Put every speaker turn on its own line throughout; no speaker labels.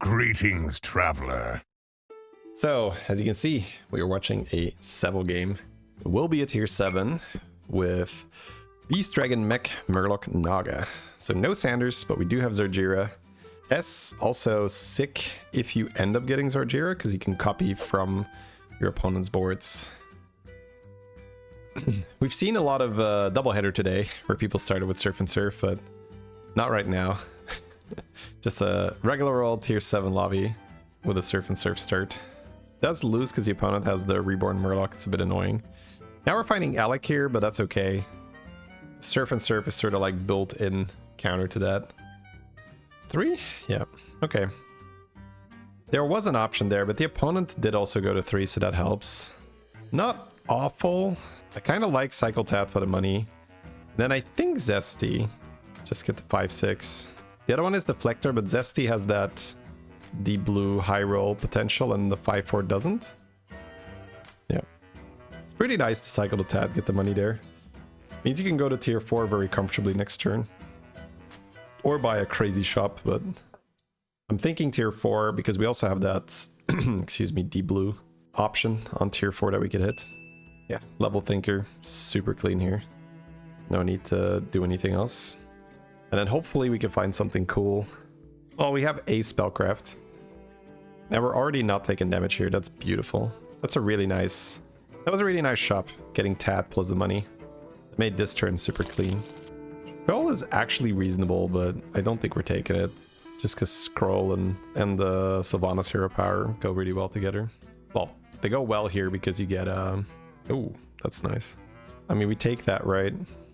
Greetings, traveler.
So, as you can see, we are watching a Sevel game. It will be a tier 7 with Beast Dragon Mech Murloc Naga. So no Sanders, but we do have Zarjira. Tess also sick if you end up getting Zarjira, because you can copy from your opponent's boards. We've seen a lot of doubleheader today, where people started with Surf and Surf, but not right now. Just a regular old tier 7 lobby with a Surf and Surf start. Does lose because the opponent has the Reborn Murloc. It's a bit annoying. Now we're fighting Alec here, but that's okay. Surf and Surf is sort of like built-in counter to that. 3? Yeah, okay. There was an option there, but the opponent did also go to 3, so that helps. Not awful. I kind of like Cycle Tat for the money. Then I think ixxdeee. Just get the 5/6. The other one is Deflector, but ixxdeee has that deep blue high roll potential and the 5/4 doesn't. Yeah. It's pretty nice to cycle the Tat, get the money there. Means you can go to tier 4 very comfortably next turn. Or buy a crazy shop, but I'm thinking tier 4 because we also have that, excuse me, deep blue option on tier 4 that we could hit. Yeah, level thinker, super clean here. No need to do anything else. And then hopefully we can find something cool. Oh, we have a spellcraft. Now we're already not taking damage here. That's beautiful. That's a really nice... That was a really nice shop, getting Tat plus the money. It made this turn super clean. Scroll is actually reasonable, but I don't think we're taking it. Just because Scroll and the Sylvanas hero power go really well together. Well, they go well here because you get... Oh, that's nice. I mean, we take that, right?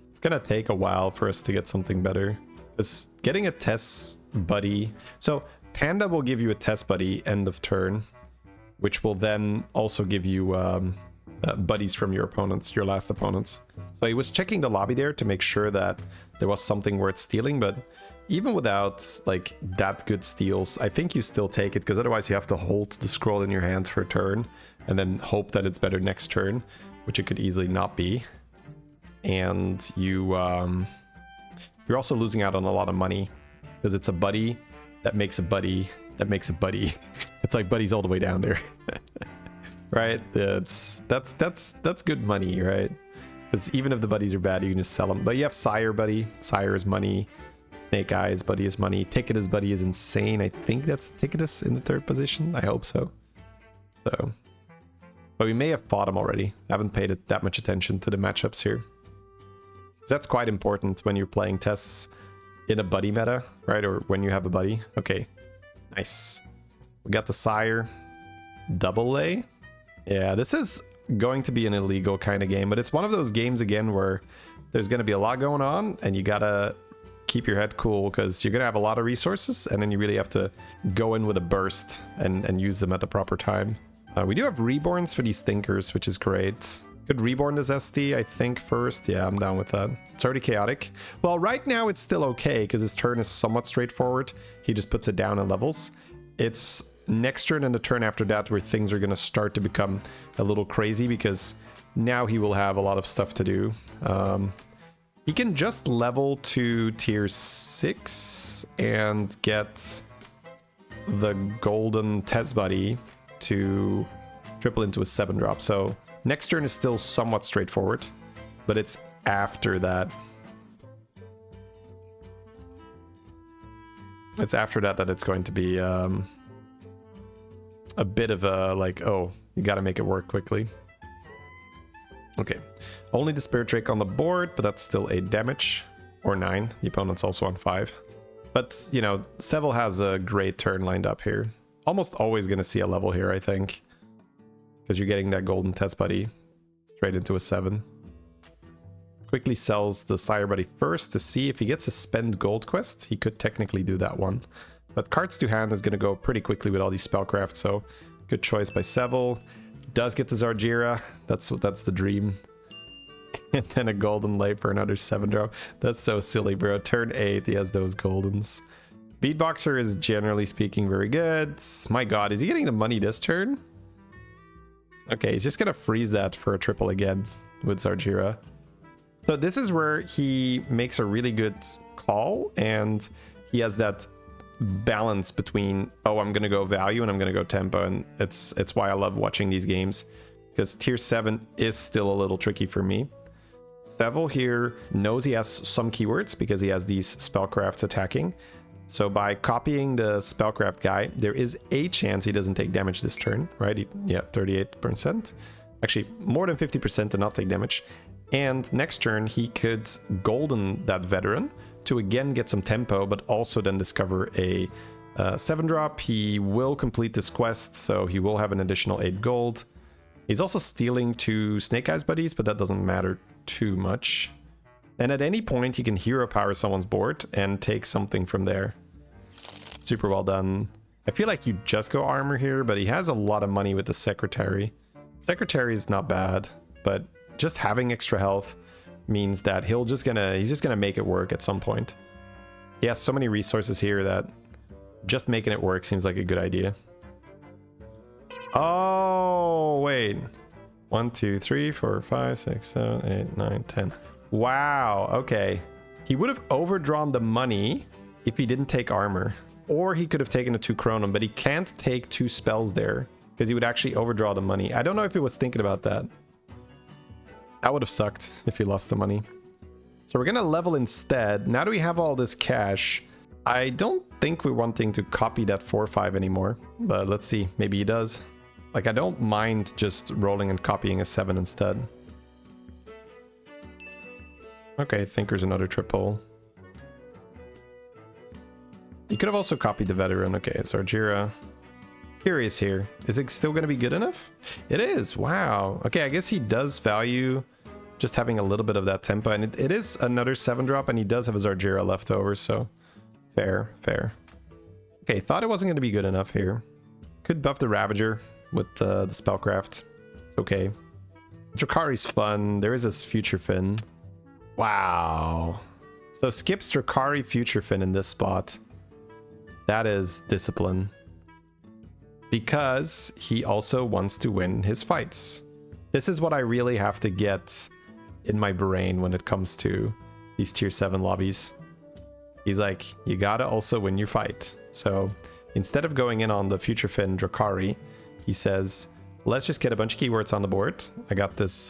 It's gonna take a while for us to get something better. Because getting a Tess buddy... So, Panda will give you a Tess buddy end of turn, which will then also give you buddies from your opponents, your last opponents. So I was checking the lobby there to make sure that there was something worth stealing, but even without like that good steals, I think you still take it, because otherwise you have to hold the scroll in your hand for a turn and then hope that it's better next turn, which it could easily not be. And you're also losing out on a lot of money because it's a buddy that makes a buddy that makes a buddy. It's like buddies all the way down there. Right? That's good money, right? Because even if the buddies are bad, you can just sell them. But you have Sire buddy. Sire is money. Snake Eyes buddy is money. Ticketus buddy is insane. I think that's Ticketus in the 3rd position. I hope so. So, but we may have fought him already. I haven't paid it that much attention to the matchups here. That's quite important when you're playing Tess in a buddy meta, right? Or when you have a buddy. Okay, nice. We got the Sire. Double A. Yeah, this is going to be an illegal kind of game, but it's one of those games again where there's going to be a lot going on and you gotta keep your head cool because you're going to have a lot of resources and then you really have to go in with a burst and use them at the proper time. We do have reborns for these thinkers, which is great. Could reborn this ixxdeee, I think, first. Yeah, I'm down with that. It's already chaotic. Well, right now it's still okay because his turn is somewhat straightforward. He just puts it down in levels. It's next turn and the turn after that where things are going to start to become a little crazy because now he will have a lot of stuff to do. He can just level to tier 6 and get the golden Tess buddy to triple into a 7-drop. So next turn is still somewhat straightforward, but it's after that. It's after that that it's going to be a bit of a like, oh, you got to make it work quickly. Okay, only the Spirit Drake on the board, but that's still 8 damage, or 9. The opponent's also on 5. But, you know, Sevel has a great turn lined up here. Almost always going to see a level here, I think. Because you're getting that golden Tess buddy straight into a 7. Quickly sells the Sire buddy first to see if he gets a spend gold quest. He could technically do that one. But cards to hand is going to go pretty quickly with all these spellcrafts, so good choice by Sevel. Does get the Zarjira. That's the dream. And then a golden light for another 7-drop. That's so silly, bro. Turn 8, he has those goldens. Beatboxer is generally speaking very good. My god, is he getting the money this turn? Okay, he's just gonna freeze that for a triple again with Zarjira. So this is where he makes a really good call, and he has that balance between, oh, I'm gonna go value and I'm gonna go tempo, and it's why I love watching these games, because tier 7 is still a little tricky for me. Sevel here knows he has some keywords because he has these spellcrafts attacking. So by copying the spellcraft guy, there is a chance he doesn't take damage this turn, right? Yeah, 38%. Actually, more than 50% to not take damage. And next turn, he could golden that veteran to again get some tempo, but also then discover a 7-drop. He will complete this quest, so he will have an additional 8 gold. He's also stealing 2 Snake Eyes buddies, but that doesn't matter too much. And at any point, he can hero power someone's board and take something from there. Super well done. I feel like you just go armor here, but he has a lot of money with the secretary. Secretary is not bad, but just having extra health means that he's just gonna make it work at some point. He has so many resources here that just making it work seems like a good idea. Oh, wait. 1, 2, 3, 4, 5, 6, 7, 8, 9, 10. Wow, okay. He would have overdrawn the money if he didn't take armor. Or he could have taken a 2 chronon, but he can't take 2 spells there because he would actually overdraw the money. I don't know if he was thinking about that. That would have sucked if he lost the money. So we're gonna level instead. Now that we have all this cash, I don't think we're wanting to copy that 4-5 anymore, but let's see, maybe he does. Like, I don't mind just rolling and copying a 7 instead. Okay, Thinker's another triple. You could have also copied the veteran. Okay, it's Argira. Curious here. Is it still going to be good enough? It is. Wow. Okay, I guess he does value just having a little bit of that tempo. And it is another 7-drop, and he does have his Argira left over, so fair, fair. Okay, thought it wasn't going to be good enough here. Could buff the Ravager with the spellcraft. It's okay. Drakari's fun. There is this Future Fin. Wow. So skips Drakari Future Fin in this spot. That is discipline. Because he also wants to win his fights. This is what I really have to get in my brain when it comes to these tier 7 lobbies. He's like, you gotta also win your fight. So instead of going in on the Future Fin Drakari, he says, let's just get a bunch of keywords on the board. I got this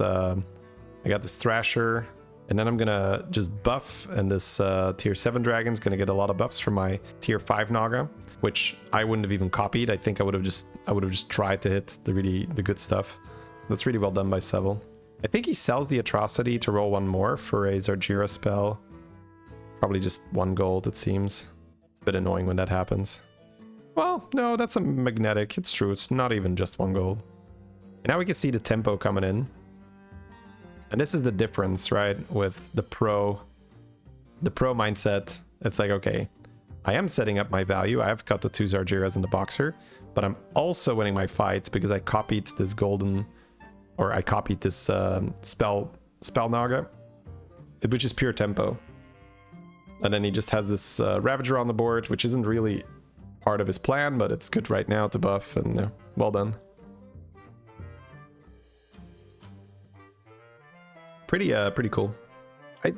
Thrasher, and then I'm gonna just buff, and this tier 7 dragon's gonna get a lot of buffs from my tier 5 Naga, which I wouldn't have even copied. I think I would have just tried to hit the good stuff. That's really well done by Sevel. I think he sells the Atrocity to roll 1 more for a Zargira spell. Probably just 1 gold, it seems. It's a bit annoying when that happens. Well, no, that's a magnetic. It's true. It's not even just 1 gold. And now we can see the tempo coming in. And this is the difference, right? With the pro mindset. It's like, okay, I am setting up my value. I have got the 2 Zargiras in the boxer, but I'm also winning my fights because I copied this golden, or I copied this spell Naga, which is pure tempo. And then he just has this Ravager on the board, which isn't really part of his plan, but it's good right now to buff, and well done. Pretty cool.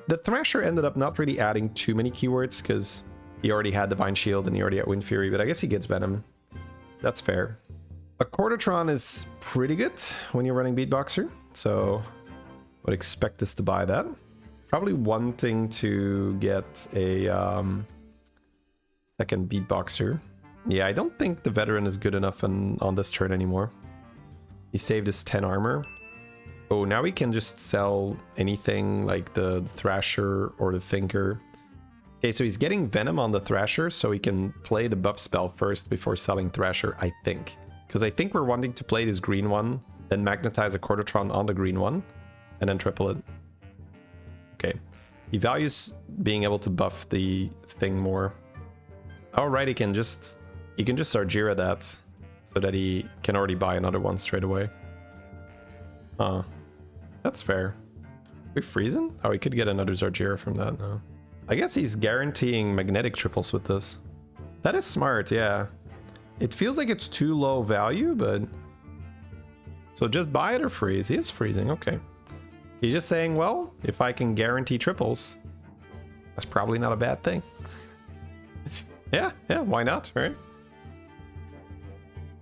The Thrasher ended up not really adding too many keywords because he already had Divine Shield and he already had Wind Fury, but I guess he gets Venom. That's fair. A Quartertron is pretty good when you're running Beatboxer, so would expect us to buy that. Probably wanting to get a second Beatboxer. Yeah, I don't think the Veteran is good enough on this turn anymore. He saved his 10 armor. Oh, now we can just sell anything like the Thrasher or the Thinker. Okay, so he's getting Venom on the Thrasher, so he can play the buff spell first before selling Thrasher, I think. Because I think we're wanting to play this green one, then magnetize a Quartertron on the green one, and then triple it. Okay. He values being able to buff the thing more. Alright, he can just Argira that, so that he can already buy another one straight away. That's fair. We freezing? Oh, he could get another Zargira from that now. I guess he's guaranteeing magnetic triples with this. That is smart, yeah. It feels like it's too low value, but... So just buy it or freeze. He is freezing, okay. He's just saying, well, if I can guarantee triples, that's probably not a bad thing. Yeah, why not, right?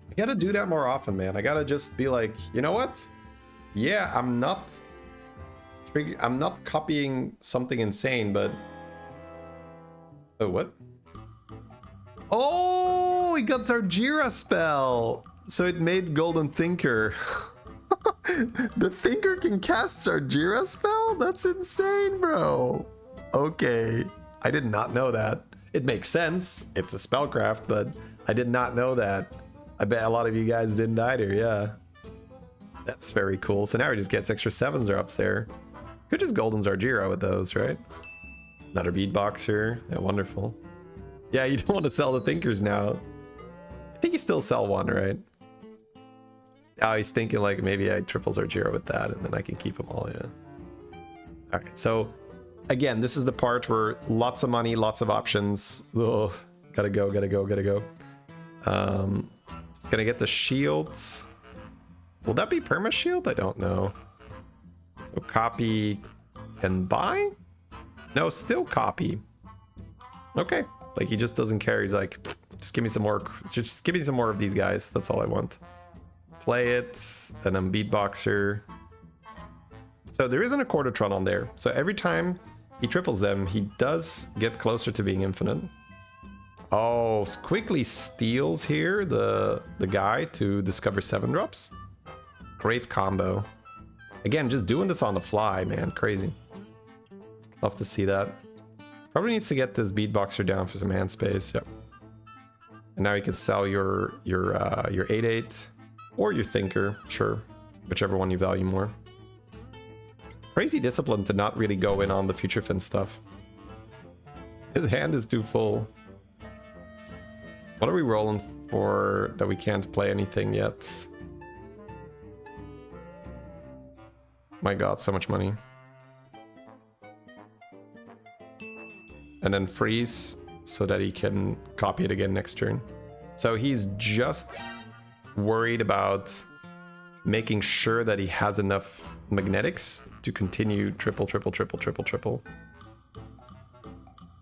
I gotta do that more often, man. I gotta just be like, you know what? Yeah, I'm not copying something insane, but... Oh, what? Oh, he got Zarjira spell! So it made Golden Thinker. The Thinker can cast Zarjira spell? That's insane, bro. Okay, I did not know that. It makes sense. It's a spellcraft, but I did not know that. I bet a lot of you guys didn't either, yeah. That's very cool. So now he just gets extra 7s or ups there. Could just Golden Zarjira with those, right? Another Beatboxer. Yeah, wonderful. Yeah, you don't want to sell the Thinkers now. I think you still sell one, right? Oh, he's thinking like maybe I triple Zarjira with that and then I can keep them all, yeah. Alright, so again, this is the part where lots of money, lots of options. Oh, gotta go. It's gonna get the shields. Will that be perma shield? I don't know. So copy and buy? No, still copy. Okay. Like he just doesn't care. He's like, just give me some more. Just give me some more of these guys. That's all I want. Play it, and then Beatboxer. So there isn't a Quartertron on there. So every time he triples them, he does get closer to being infinite. Oh, quickly steals here the guy to discover 7 drops. Great combo. Again, just doing this on the fly, man. Crazy. Love to see that. Probably needs to get this Beatboxer down for some hand space. Yep. And now you can sell your 8/8 or your Thinker. Sure. Whichever one you value more. Crazy discipline to not really go in on the Future Fin stuff. His hand is too full. What are we rolling for that we can't play anything yet? My god, so much money. And then freeze so that he can copy it again next turn. So he's just worried about making sure that he has enough magnetics to continue triple.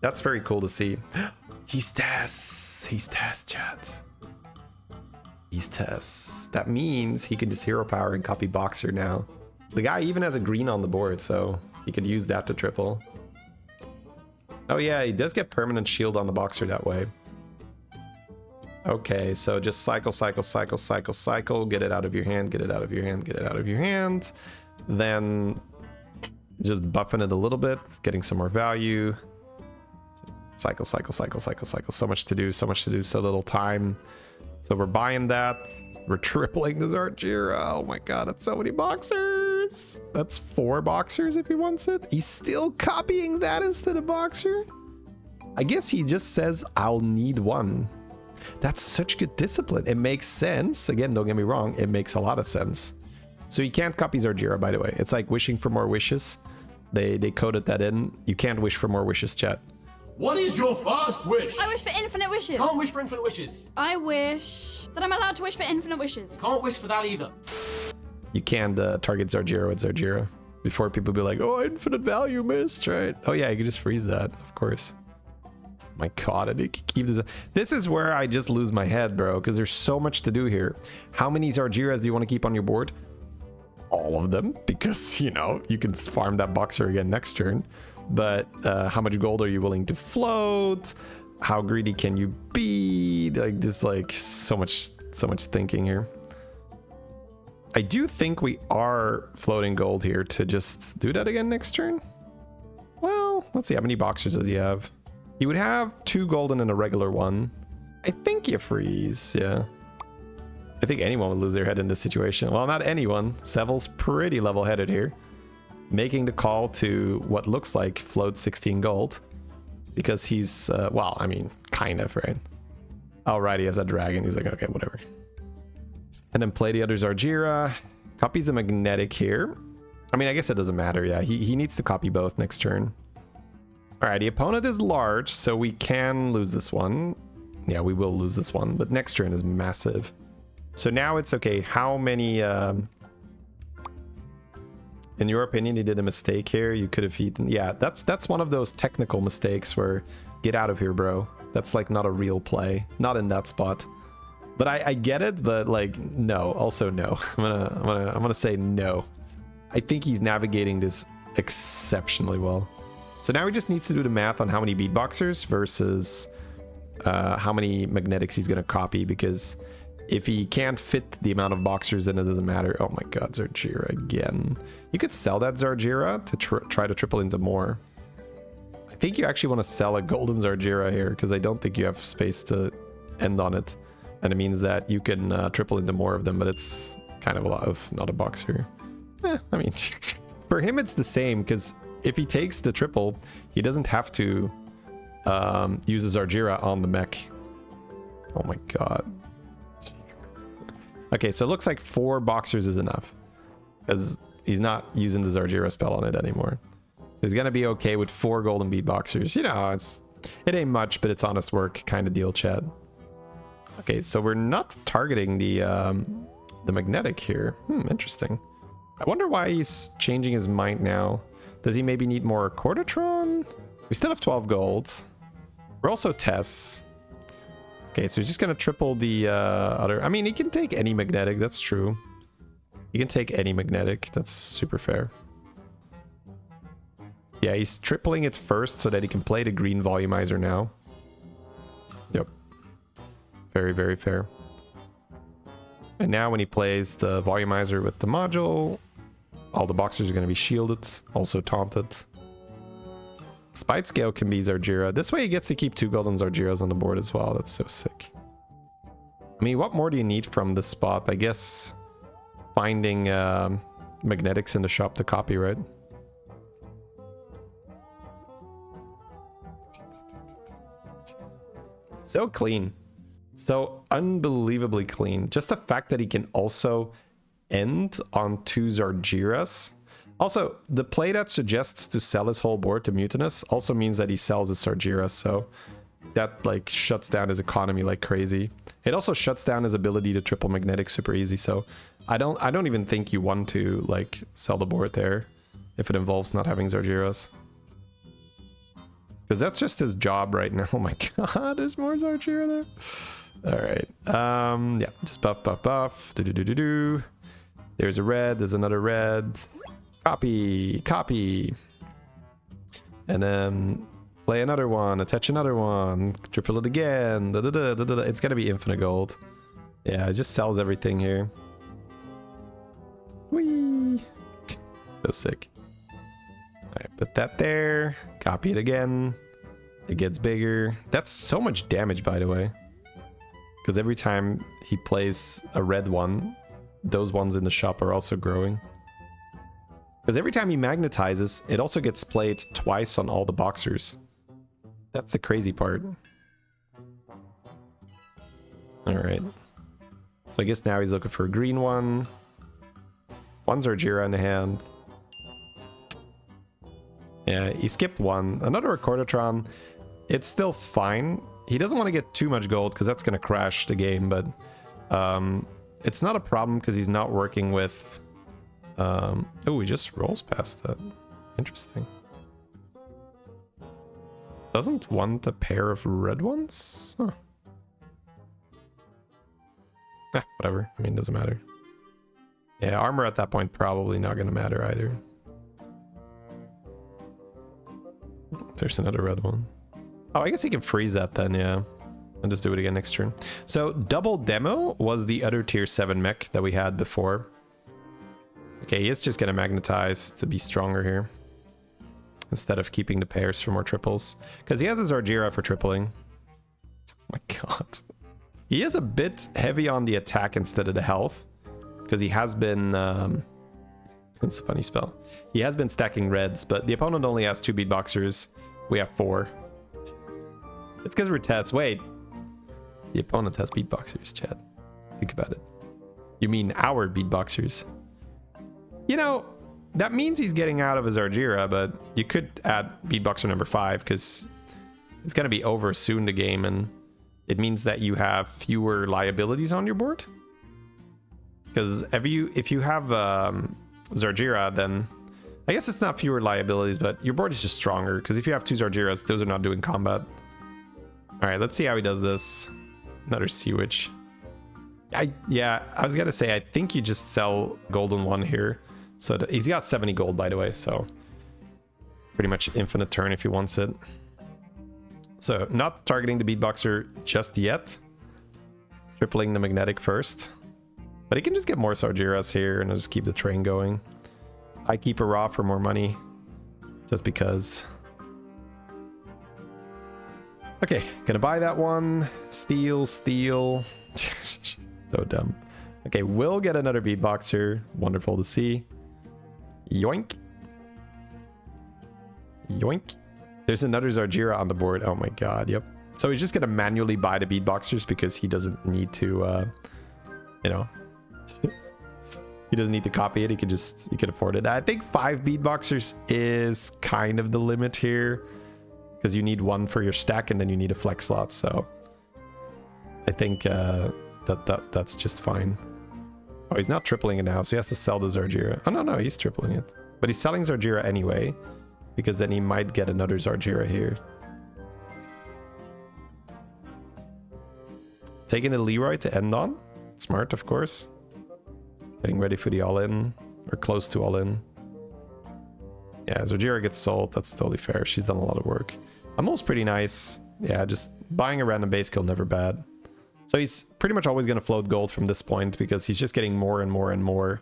That's very cool to see. He's Tess. He's Tess, chat. He's Tess. That means he can just hero power and copy Boxer now. The guy even has a green on the board, so he could use that to triple. Oh yeah, he does get permanent shield on the Boxer that way. Okay, so just cycle. Get it out of your hand, get it out of your hand, get it out of your hand. Then just buffing it a little bit, getting some more value. Cycle. So much to do, so little time. So we're buying that. We're tripling the Zarjira. Oh my god, that's so many Boxers. That's 4 Boxers if he wants it. He's still copying that instead of Boxer. I guess he just says, I'll need one. That's such good discipline. It makes sense. Again, don't get me wrong. It makes a lot of sense. So you can't copy Zarjira, by the way. It's like wishing for more wishes. They coded that in. You can't wish for more wishes, chat.
What is your first wish?
I wish for infinite wishes.
Can't wish for infinite wishes.
I wish that I'm allowed to wish for infinite wishes.
Can't wish for that either.
You can't target Zarjira with Zarjira before people be like, oh, infinite value missed, right? Oh yeah, you can just freeze that, of course. My god, and it can keep this. This is where I just lose my head, bro, because there's so much to do here. How many Zarjiras do you want to keep on your board? All of them, because, you know, you can farm that Boxer again next turn. But how much gold are you willing to float? How greedy can you be? Like, there's like so much thinking here. I do think we are floating gold here to just do that again next turn. Well, let's see, how many Boxers does he have? He would have 2 golden and a regular one. I think you freeze, yeah. I think anyone would lose their head in this situation. Well, not anyone. Sevel's pretty level-headed here. Making the call to what looks like float 16 gold. Because he's, well, I mean, kind of, right? Oh, right, he has a dragon. He's like, okay, whatever. And then play the other Zarjira. Copies the magnetic here. I mean, I guess it doesn't matter, yeah. He needs to copy both next turn. Alright, the opponent is large, so we can lose this one. Yeah, we will lose this one, but next turn is massive. So now it's okay, how many... In your opinion, he did a mistake here? You could have eaten... Yeah, that's one of those technical mistakes where... Get out of here, bro. That's like not a real play. Not in that spot. But I get it, but like no. Also no. I'm gonna say no. I think he's navigating this exceptionally well. So now he just needs to do the math on how many beatboxers versus how many magnetics he's gonna copy, because if he can't fit the amount of boxers, then it doesn't matter. Oh my god, Zarjira again. You could sell that Zarjira to try to triple into more. I think you actually want to sell a golden Zarjira here, because I don't think you have space to end on it. And it means that you can triple into more of them, but it's kind of a lot. It's not a boxer. I mean, for him it's the same, because if he takes the triple, he doesn't have to use his Zarjira on the mech. Oh my god. Okay, so it looks like 4 boxers is enough, because he's not using the Zarjira spell on it anymore. So he's gonna be okay with 4 golden beatboxers. You know, it ain't much, but it's honest work kind of deal, Chad. Okay, so we're not targeting the magnetic here. Interesting. I wonder why he's changing his mind now. Does he maybe need more Cordatron? We still have 12 golds. We're also Tess. Okay, so he's just gonna triple the other. I mean, he can take any magnetic. That's true. He can take any magnetic. That's super fair. Yeah, he's tripling it first so that he can play the green volumizer now. Yep. Very, very fair. And now when he plays the volumizer with the module, all the boxers are going to be shielded, also taunted. Spite Scale can be Zarjira. This way he gets to keep 2 golden Zarjiras on the board as well. That's so sick. I mean, what more do you need from this spot? I guess finding magnetics in the shop to copy, right? So clean. So unbelievably clean. Just the fact that he can also end on 2 Zarjiras. Also, the play that suggests to sell his whole board to Mutinous also means that he sells his Zarjira, so that like shuts down his economy like crazy. It also shuts down his ability to triple magnetic super easy, so I don't even think you want to like sell the board there if it involves not having Zarjiras. Because that's just his job right now. Oh my god, there's more Zarjira there. Alright. Yeah, just buff, buff, buff. Do-do-do-do-do. There's a red, there's another red. Copy, copy. And then play another one, attach another one, triple it again. Da, da, da, da, da. It's gonna be infinite gold. Yeah, it just sells everything here. Whee! So sick. Alright, put that there. Copy it again. It gets bigger. That's so much damage, by the way. Because every time he plays a red one, those ones in the shop are also growing. Because every time he magnetizes, it also gets played twice on all the boxers. That's the crazy part. Alright. So I guess now he's looking for a green one. One Zarjira in the hand. Yeah, he skipped one. Another Recordatron. It's still fine. He doesn't want to get too much gold because that's going to crash the game, but it's not a problem because he's not working with... oh, he just rolls past that. Interesting. Doesn't want a pair of red ones? Huh. Whatever. I mean, doesn't matter. Yeah, armor at that point probably not going to matter either. There's another red one. Oh, I guess he can freeze that then, yeah. And just do it again next turn. So, double demo was the other tier 7 mech that we had before. Okay, he is just going to magnetize to be stronger here. Instead of keeping the pairs for more triples. Because he has his Zarjira for tripling. Oh my god. He is a bit heavy on the attack instead of the health. Because he has been... it's a funny spell. He has been stacking reds, but the opponent only has 2 beatboxers. We have 4. It's because we're Tess. Wait. The opponent has beatboxers, Chad. Think about it. You mean our beatboxers. You know, that means he's getting out of his Zarjira, but you could add beatboxer number 5 because it's going to be over soon, the game, and it means that you have fewer liabilities on your board. Because if you have Zarjira, then I guess it's not fewer liabilities, but your board is just stronger. Because if you have 2 Zarjiras, those are not doing combat. All right, let's see how he does this. Another Sea Witch. Yeah, I was gonna say, I think you just sell golden one here. So he's got 70 gold, by the way, so pretty much infinite turn if he wants it. So not targeting the beatboxer just yet. Tripling the magnetic first. But he can just get more Sargeras here and I'll just keep the train going. I keep a Ra for more money. Just because. Okay, gonna buy that one. Steal. So dumb. Okay, we'll get another beatboxer. Wonderful to see. Yoink. Yoink. There's another Zarjira on the board. Oh my god, yep. So he's just gonna manually buy the beatboxers because he doesn't need to, you know, he doesn't need to copy it. He can afford it. I think 5 beatboxers is kind of the limit here because you need 1 for your stack and then you need a flex slot. So I think that's just fine. Oh, he's not tripling it now, so he has to sell the Zarjira. Oh no, he's tripling it, but he's selling Zarjira anyway because then he might get another Zarjira here. Taking a Leroy to end on. Smart, of course. Getting ready for the all-in, or close to all-in. Yeah, Zarjira gets sold. That's totally fair. She's done a lot of work. Amel's pretty nice. Yeah, just buying a random base kill, never bad. So he's pretty much always going to float gold from this point because he's just getting more and more and more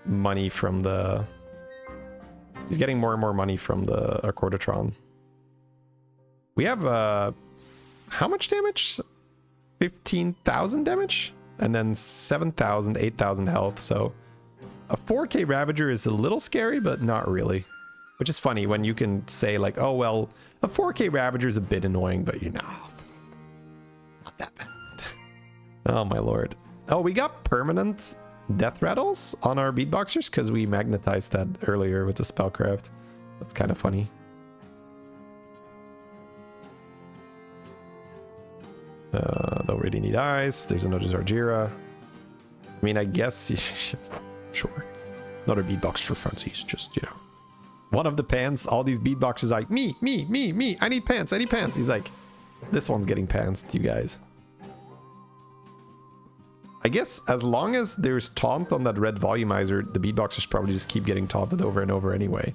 money from the... He's getting more and more money from the Accordatron. We have... how much damage? 15,000 damage? And then 7,000, 8,000 health. So a 4k Ravager is a little scary, but not really. Which is funny when you can say like, oh, well, a 4k Ravager is a bit annoying, but you know, not that bad. Oh, my lord. Oh, we got permanent death rattles on our beatboxers because we magnetized that earlier with the spellcraft. That's kind of funny. They'll really need eyes. There's another Zarjira. I mean, I guess... Sure. Another beatboxer fancies, just, you know. One of the pants, all these beatboxers like, me. I need pants. He's like, this one's getting pantsed, you guys. I guess as long as there's taunt on that red volumizer, the beatboxers probably just keep getting taunted over and over anyway.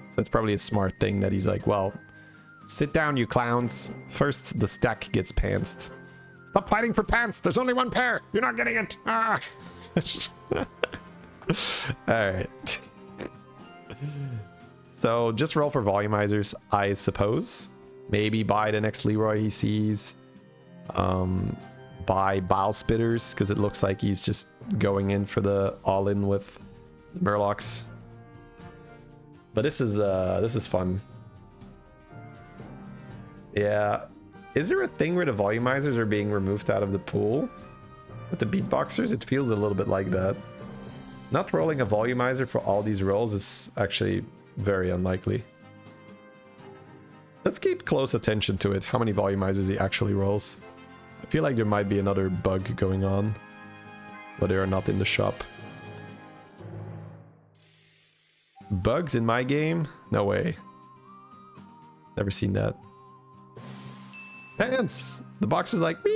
So it's probably a smart thing that he's like, well, sit down, you clowns. First, the stack gets pantsed. Stop fighting for pants. There's only one pair. You're not getting it. Ah. All right. So just roll for volumizers, I suppose. Maybe buy the next Leroy he sees. Buy Bile Spitters because it looks like he's just going in for the all-in with Murlocs. But this is fun. Yeah. Is there a thing where the volumizers are being removed out of the pool? With the beatboxers, it feels a little bit like that. Not rolling a volumizer for all these rolls is actually very unlikely. Let's keep close attention to it, how many volumizers he actually rolls. I feel like there might be another bug going on, but they are not in the shop. Bugs in my game? No way. Never seen that. Pants! The box is like, me.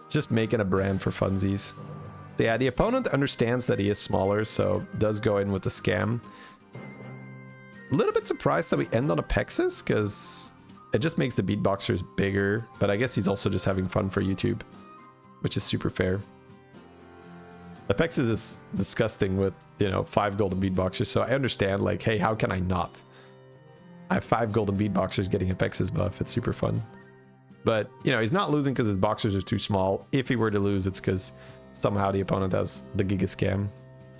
Just making a brand for funsies. So yeah, the opponent understands that he is smaller, so does go in with the scam. A little bit surprised that we end on a Pexis, because it just makes the beatboxers bigger, but I guess he's also just having fun for YouTube, which is super fair. The Pexis is disgusting with, you know, 5 golden beatboxers, so I understand, like, hey, how can I not? I have 5 golden beatboxers getting a Pexis buff. It's super fun. But, you know, he's not losing because his boxers are too small. If he were to lose, it's because somehow the opponent has the Giga Scam.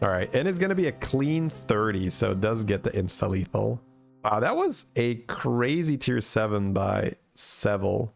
All right, and it's going to be a clean 30, so it does get the insta-lethal. Wow, that was a crazy tier 7 by Sevel.